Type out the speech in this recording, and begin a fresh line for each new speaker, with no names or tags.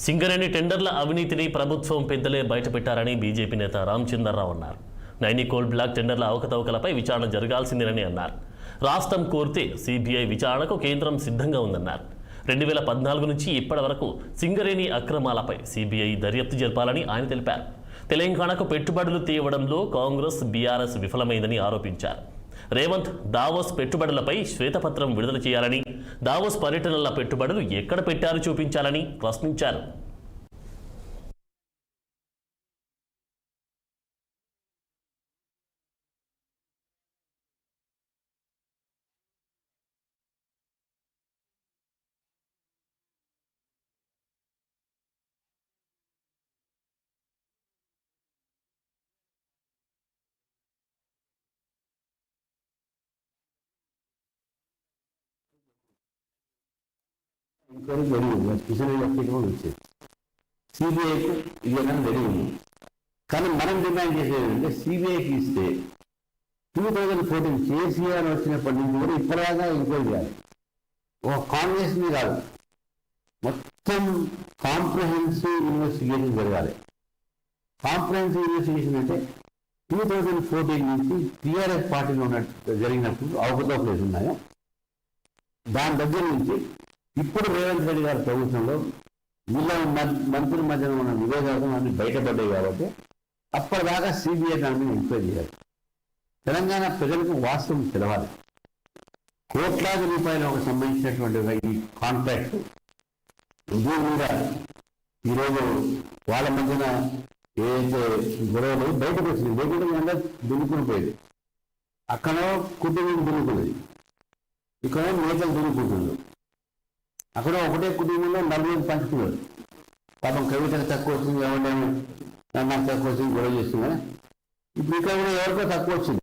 సింగరేణి టెండర్ల అవినీతిని ప్రభుత్వం పెద్దలే బయటపెట్టారని బీజేపీ నేత రామచంద్రరావు అన్నారు. నైని కోల్ బ్లాక్ టెండర్ల అవకతవకలపై విచారణ జరగాల్సిందేనని అన్నారు. రాష్ట్రం కోరితే సిబిఐ విచారణకు కేంద్రం సిద్ధంగా ఉందన్నారు. 2014 నుంచి ఇప్పటి వరకు సింగరేణి అక్రమాలపై సిబిఐ దర్యాప్తు జరపాలని ఆయన తెలిపారు. తెలంగాణకు పెట్టుబడులు తేవడంలో కాంగ్రెస్ బీఆర్ఎస్ విఫలమైందని ఆరోపించారు. రేవంత్ దావోస్ పెట్టుబడులపై శ్వేతపత్రం విడుదల చేయాలని, దావోస్ పర్యటనల పెట్టుబడులు ఎక్కడ పెట్టారు చూపించాలని ప్రశ్నించారు.
ఎంక్వైరీ జరిగింది, స్పెషల్ ఇన్వెస్టిగేషన్ వచ్చేది, సిబిఐకి ఇదేనా జరిగింది. కానీ మనం డిమాండ్ చేసేది ఏంటంటే సిబిఐకి ఇస్తే 2014 కేసీఆర్ వచ్చినప్పటి నుంచి కూడా ఇప్పటిదాకా ఎంక్వైరీ చేయాలి. ఒక కాంగ్రెస్ మీద కాదు, మొత్తం కాంప్రహెన్సివ్ ఇన్వెస్టిగేషన్ జరగాలి. కాంప్రహెన్సివ్ ఇన్వెస్టిగేషన్ అంటే 2014 నుంచి టీఆర్ఎస్ పార్టీలో జరిగినప్పుడు అవకతవకలు ఉన్నాయో దాని దగ్గర నుంచి ఇప్పుడు రేవంత్ రెడ్డి గారి ప్రభుత్వంలో వీళ్ళ మంత్రుల మధ్యన ఉన్న విభేదాలు అన్ని బయటపడ్డాయి. కాబట్టి అప్పటిదాకా సిబిఐ దాని మీద ఎంక్వైరీ చేయాలి. తెలంగాణ ప్రజలకు వాస్తవం తెలవాలి. కోట్లాది రూపాయలకు సంబంధించినటువంటి ఈ కాంట్రాక్ట్ ఉద్యోగంగా ఈరోజు వాళ్ళ మధ్యన ఏదైతే గొడవలు బయటకు వచ్చింది, బయటకు అందరూ దున్నుకుని పోయేది. అక్కడ కుటుంబం దున్నుకున్నది, ఇక్కడ నేతలు దున్నుకుంటున్నారు. అక్కడ ఒకటే కుటుంబంలో 4 పంచుకున్నారు. పాపం కవితకు తక్కువ వచ్చింది, ఎవరైనా నాకు తక్కువ వచ్చింది గొడవ చేస్తున్నా. ఇప్పుడు ఇక్కడ కూడా ఎవరికో తక్కువ వచ్చింది.